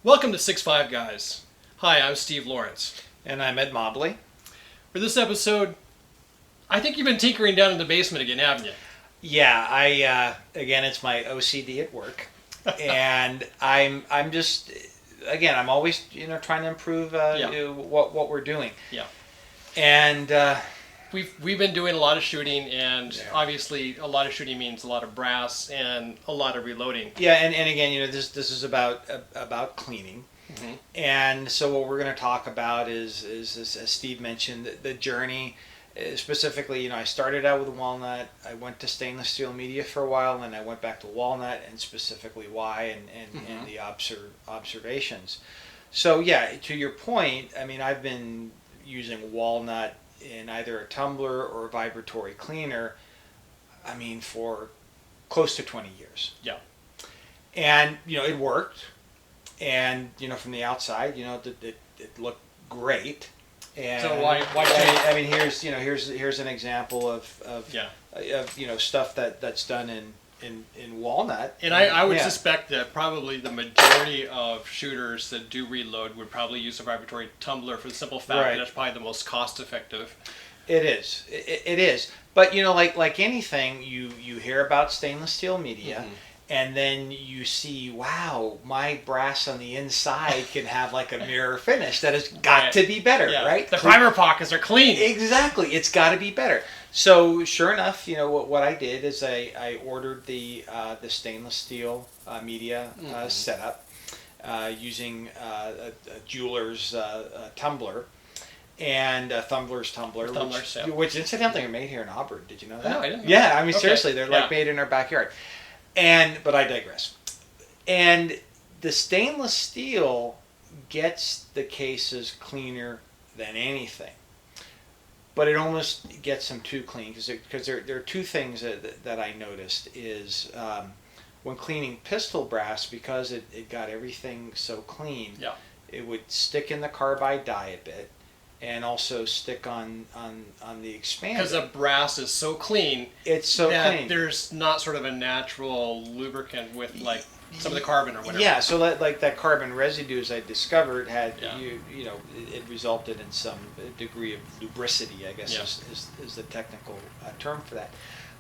Welcome to 6'5 Guys. Hi, I'm Steve Lawrence. And I'm Ed Mobley. For this episode, I think you've been tinkering down in the basement again, haven't you? Yeah, again, it's my OCD at work, and I'm just, again, I'm always trying to improve what we're doing. Yeah. And we've been doing a lot of shooting, and obviously a lot of shooting means a lot of brass and a lot of reloading. yeah, and again, this is about cleaning. Mm-hmm. And so what we're going to talk about is as Steve mentioned, the journey. Specifically, I started out with walnut. I went to stainless steel media for a while, and I went back to walnut, and specifically why and the observations. So yeah, to your point, I mean, I've been using walnut in either a tumbler or a vibratory cleaner, I mean, for close to 20 years. Yeah. And it worked, and from the outside, it looked great. And so why I mean here's an example of stuff that's done in walnut. And I would suspect that probably the majority of shooters that do reload would probably use a vibratory tumbler for the simple fact that it's probably the most cost effective. It is. It is. But like anything, you hear about stainless steel media. Mm-hmm. And then you see, wow, my brass on the inside can have like a mirror finish. That has got to be better, right? The primer pockets are clean. Exactly. It's got to be better. So sure enough, what I did is I ordered the stainless steel media setup using a jeweler's tumbler. And Tumblers, which incidentally are made here in Auburn. Did you know that? No, I didn't know Yeah, that. I mean, seriously, they're like made in our backyard. But I digress. And the stainless steel gets the cases cleaner than anything. But it almost gets them too clean because there are two things that I noticed is when cleaning pistol brass, because it got everything so clean, it would stick in the carbide die a bit. And also stick on the expander. Because the brass is so clean. It's so clean. There's not sort of a natural lubricant with like some of the carbon or whatever. Yeah, so that carbon residues I discovered had it resulted in some degree of lubricity, I guess is the technical term for that.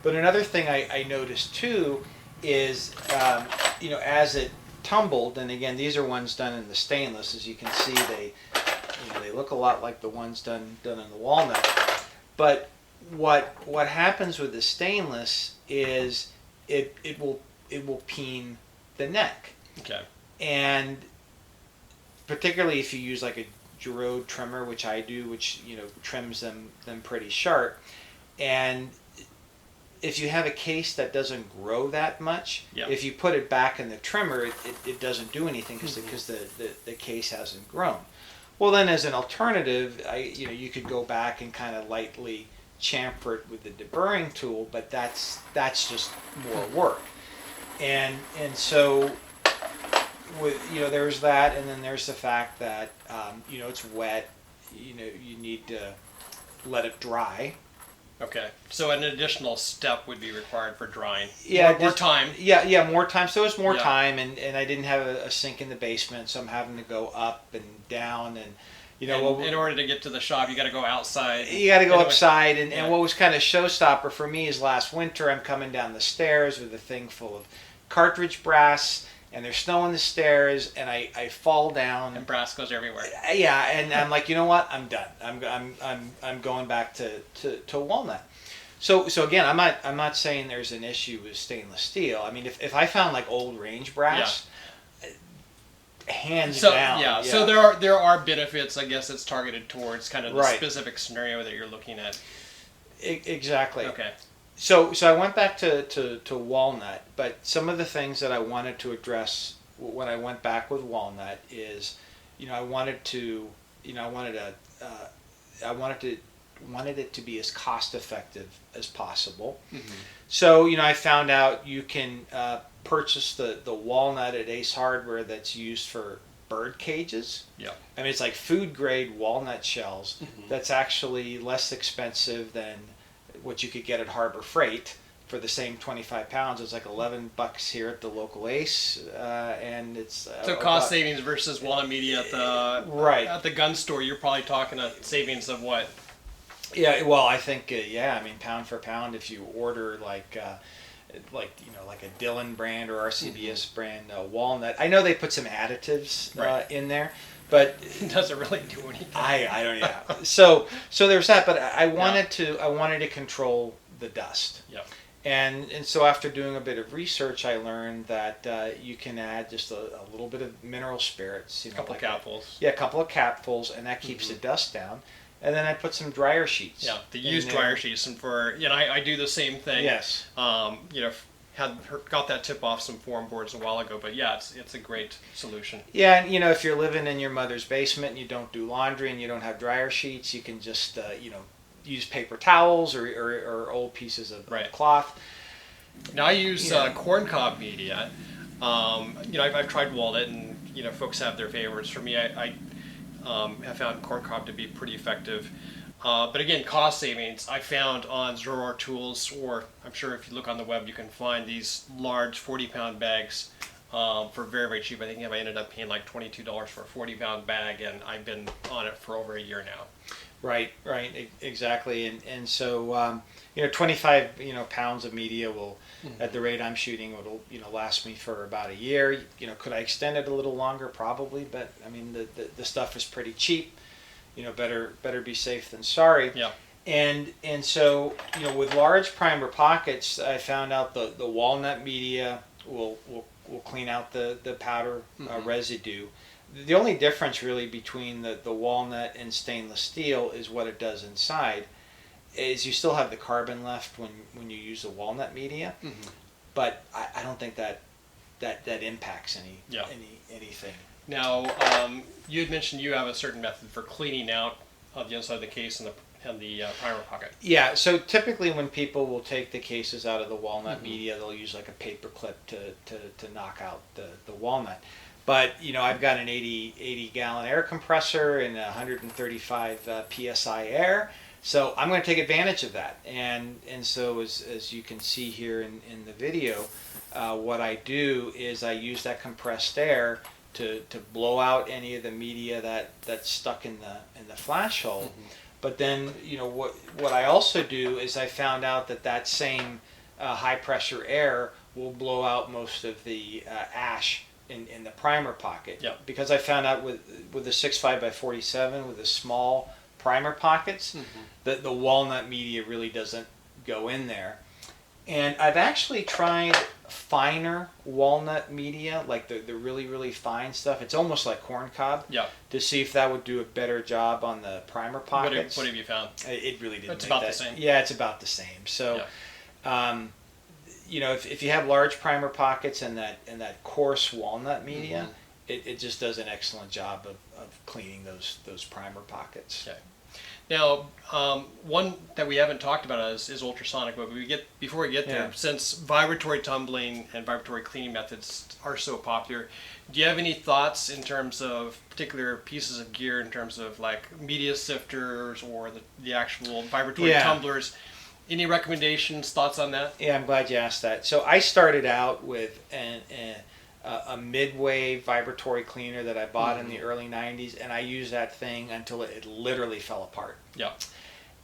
But another thing I noticed too is as it tumbled, and again these are ones done in the stainless, as you can see they look a lot like the ones done in the walnut. But what happens with the stainless is it will peen the neck. Okay. And particularly if you use like a Girod trimmer, which I do, which trims them pretty sharp. And if you have a case that doesn't grow that much, if you put it back in the trimmer, it doesn't do anything because the case hasn't grown. Well, then as an alternative, you could go back and kind of lightly chamfer it with the deburring tool, but that's just more work. And so with there's that, and then there's the fact that it's wet. You need to let it dry. Okay, so an additional step would be required for drying. Yeah, more time. Yeah, more time. So it's more time, and I didn't have a sink in the basement, so I'm having to go up and down, and in order to get to the shop, you got to go outside. You got to go outside, and what was kind of showstopper for me is last winter I'm coming down the stairs with a thing full of cartridge brass. And there's snow on the stairs, and I fall down. And brass goes everywhere. Yeah, and I'm like, you know what? I'm done. I'm going back to walnut. So again, I'm not saying there's an issue with stainless steel. I mean, if I found like old range brass, hands down. Yeah. So there are benefits, I guess, that's targeted towards kind of the specific scenario that you're looking at. Exactly. Okay. So I went back to walnut, but some of the things that I wanted to address when I went back with walnut is, I wanted it to be as cost effective as possible. Mm-hmm. So I found out you can purchase the walnut at Ace Hardware that's used for bird cages. Yeah. I mean, it's like food grade walnut shells. Mm-hmm. That's actually less expensive than what you could get at Harbor Freight for the same 25 pounds, it's like $11 here at the local Ace, and it's so cost savings versus walnut media at the right at the gun store. You're probably talking a savings of what? Yeah, well, I think I mean pound for pound, if you order like like a Dillon brand or RCBS brand walnut. I know they put some additives in there, but it doesn't really do anything. I don't. Yeah. So there's that, but I wanted to control the dust. Yeah. And so after doing a bit of research, I learned that you can add just a little bit of mineral spirits. A couple capfuls. Yeah, a couple of capfuls, and that keeps the dust down. And then I put some dryer sheets. Yeah, the used dryer sheets, and for I do the same thing. Yes. Got that tip off some foam boards a while ago, but yeah, it's a great solution. Yeah, and if you're living in your mother's basement and you don't do laundry and you don't have dryer sheets, you can just use paper towels or old pieces of cloth. Now I use corncob media. I've tried walnut, and folks have their favorites. For me, I have found corncob to be pretty effective. But again, cost savings I found on Zoroar Tools, or I'm sure if you look on the web you can find these large 40-pound bags for very, very cheap. I think I ended up paying like $22 for a 40-pound bag, and I've been on it for over a year now. Right, exactly, and so 25 pounds of media will, at the rate I'm shooting, it'll last me for about a year. Could I extend it a little longer? Probably, but I mean the stuff is pretty cheap. Better be safe than sorry. Yeah. And so with large primer pockets, I found out the walnut media will clean out the powder residue. The only difference really between the walnut and stainless steel is what it does inside. Is you still have the carbon left when you use the walnut media, but I don't think that impacts anything. Now, you had mentioned you have a certain method for cleaning out of the inside of the case and the primer pocket. Yeah, so typically when people will take the cases out of the walnut media, they'll use like a paper clip to knock out the walnut. But I've got an 80 gallon air compressor and 135 psi air, so I'm going to take advantage of that. And so as you can see here in the video, what I do is I use that compressed air to blow out any of the media that's stuck in the flash hole. But then what I also do is I found out that same high pressure air will blow out most of the ash in the primer pocket. Yep. Because I found out with the 6.5x47 with the small primer pockets, that the walnut media really doesn't go in there. And I've actually tried finer walnut media, like the really, really fine stuff. It's almost like corncob. Yeah. To see if that would do a better job on the primer pockets. What have you found? It really didn't. It's about the same. Yeah, it's about the same. So, if you have large primer pockets and that coarse walnut media, it just does an excellent job of cleaning those primer pockets. Okay. Now, one that we haven't talked about is ultrasonic, but before we get there, since vibratory tumbling and vibratory cleaning methods are so popular, do you have any thoughts in terms of particular pieces of gear, in terms of like media sifters or the actual vibratory tumblers? Any recommendations, thoughts on that? Yeah, I'm glad you asked that. So I started out with a midway vibratory cleaner that I bought in the early 90s, and I used that thing until it literally fell apart. Yeah.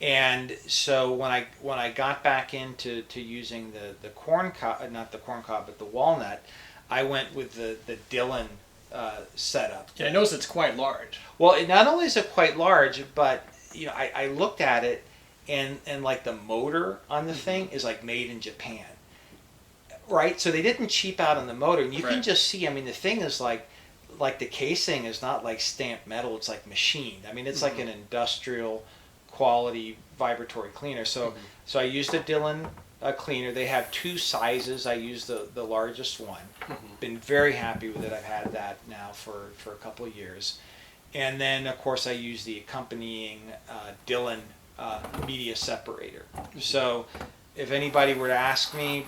And so when I got back into using the corncob, not the corncob, but the walnut, I went with the Dillon setup. Yeah, I noticed it's quite large. Well, not only is it quite large, but I looked at it, and like the motor on the thing is like made in Japan. Right, so they didn't cheap out on the motor, and you can just see. I mean, the thing is like the casing is not like stamped metal; it's like machined. I mean, it's like an industrial quality vibratory cleaner. So I used a Dillon cleaner. They have two sizes. I used the largest one. Been very happy with it. I've had that now for a couple of years, and then of course I use the accompanying Dillon media separator. So if anybody were to ask me,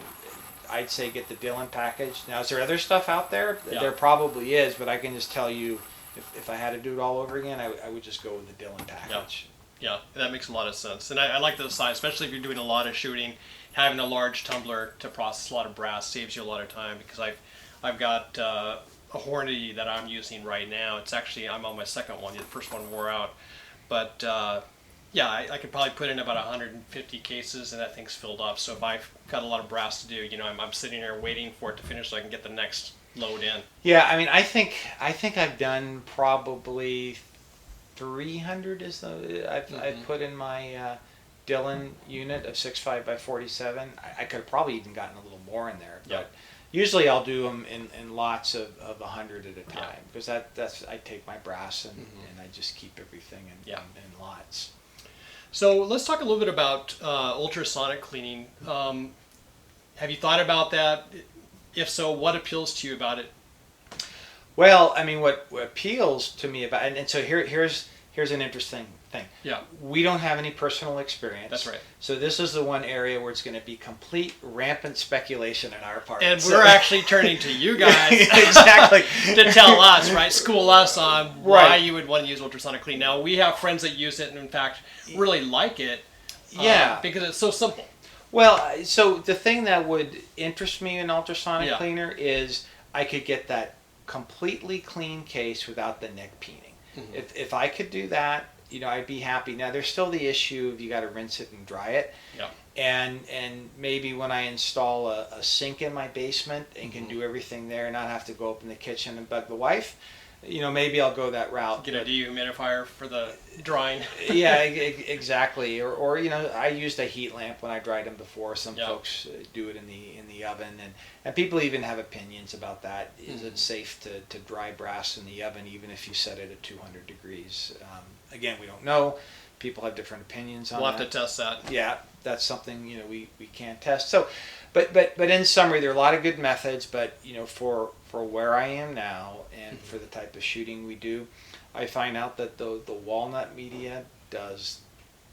I'd say get the Dillon package. Now, is there other stuff out there? Yeah. There probably is, but I can just tell you, if I had to do it all over again, I would just go with the Dillon package. Yeah, that makes a lot of sense. And I like the size, especially if you're doing a lot of shooting. having a large tumbler to process a lot of brass saves you a lot of time, because I've got a Hornady that I'm using right now. It's actually, I'm on my second one. The first one wore out, but yeah, I could probably put in about 150 cases, and that thing's filled up. So if I've got a lot of brass to do, you know, I'm sitting there waiting for it to finish so I can get the next load in. Yeah, I mean, I think I've done probably 300 is the I've put in my Dillon unit of 6.5 by 47. I could have probably even gotten a little more in there, but Yep. usually I'll do them in lots of 100 at a time, because that's I take my brass and I just keep everything in lots. So let's talk a little bit about ultrasonic cleaning. Have you thought about that? If so, what appeals to you about it? Well, I mean, what appeals to me about, and so here's an interesting thing. Yeah. We don't have any personal experience. That's right. So this is the one area where it's going to be complete rampant speculation on our part. And we're actually turning to you guys exactly to tell us, right? School us on why you would want to use ultrasonic clean. Now, we have friends that use it and, in fact, really like it. Yeah. Because it's so simple. Well, so the thing that would interest me in ultrasonic Yeah. cleaner is I could get that completely clean case without the neck peening. If I could do that, you know, I'd be happy. Now, there's still the issue of you got to rinse it and dry it. Yeah. And maybe when I install a sink in my basement and can do everything there and not have to go up in the kitchen and bug the wife, you know, maybe I'll go that route. Get a dehumidifier for the drying. Yeah, exactly. Or you know, I used a heat lamp when I dried them before. Some folks do it in the oven, and people even have opinions about that. Is it safe to dry brass in the oven even if you set it at 200 degrees? Again, we don't know. People have different opinions on that. We'll have to test that. Yeah, that's something, you know, we can't test. So, but in summary, there are a lot of good methods. But you know, for where I am now and for the type of shooting we do, I find out that the walnut media does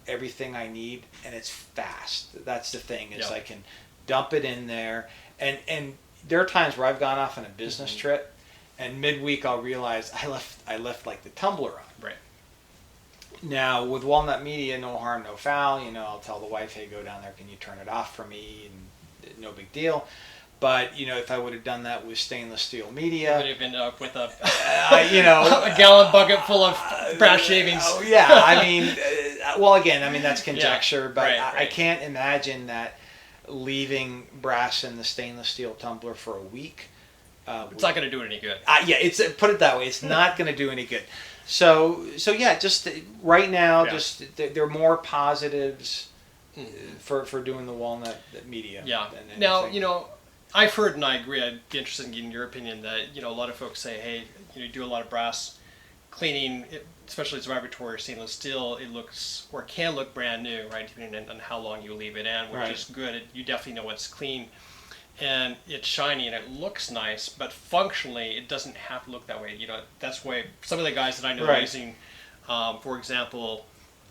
everything I need, and it's fast. That's the thing, is I can dump it in there, and there are times where I've gone off on a business trip, and midweek I'll realize I left like the tumbler on. Right. Now, with walnut media, no harm, no foul. You know, I'll tell the wife, hey, go down there, can you turn it off for me? And no big deal. But, you know, if I would have done that with stainless steel media... You would have ended up with a, you know... a gallon bucket full of brass shavings. Oh, yeah, I mean... well, again, I mean, that's conjecture, but right. I can't imagine that leaving brass in the stainless steel tumbler for a week... it's not going to do it any good. Yeah, put it that way. It's not going to do any good. So yeah, just right now, just there are more positives for doing the walnut media. Yeah. Than anything. Now, you know, I've heard, and I agree, I'd be interested in getting your opinion, that, you know, a lot of folks say, hey, you know, you do a lot of brass cleaning, especially it's vibratory or stainless steel, it looks, or can look brand new, right, depending on how long you leave it in, which is good. You definitely know it's clean. And it's shiny and it looks nice, but functionally it doesn't have to look that way. You know, that's why some of the guys that I know are using, for example,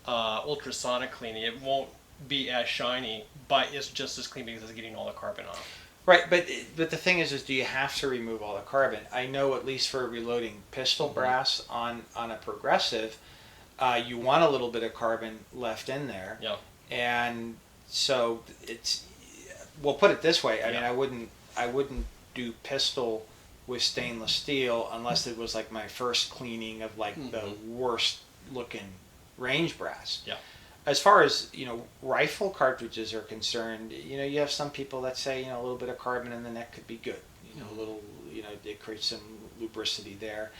ultrasonic cleaning, it won't be as shiny, but it's just as clean because it's getting all the carbon off. Right, but the thing is do you have to remove all the carbon? I know, at least for reloading pistol brass on a progressive, you want a little bit of carbon left in there. Yeah. And so it's... Well, put it this way. I mean, I wouldn't do pistol with stainless steel unless it was like my first cleaning of like the worst looking range brass. Yeah. As far as, you know, rifle cartridges are concerned, you know, you have some people that say, you know, a little bit of carbon in the neck could be good. You know, a little, you know, it creates some lubricity there.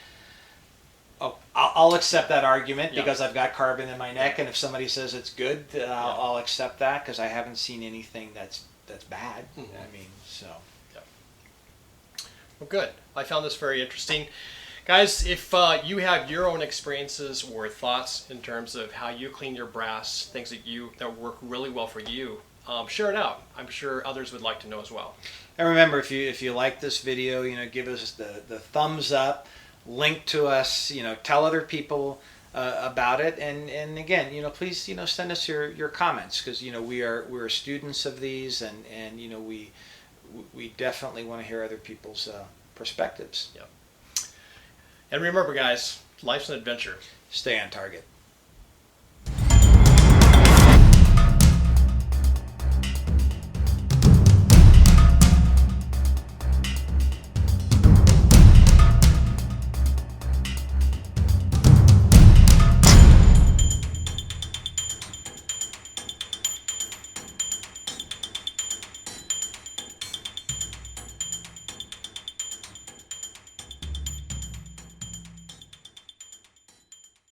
Oh, I'll accept that argument because I've got carbon in my neck, and if somebody says it's good, I'll accept that, because I haven't seen anything that's bad. I mean, so. Yeah. Well, good. I found this very interesting. Guys, if you have your own experiences or thoughts in terms of how you clean your brass, things that work really well for you, share it out. I'm sure others would like to know as well. And remember, if you like this video, you know, give us the thumbs up, link to us, you know, tell other people about it, and again, you know, please, you know, send us your comments, because, you know, we're students of these, and you know, we definitely want to hear other people's perspectives. Yep. And remember, guys, life's an adventure. Stay on target.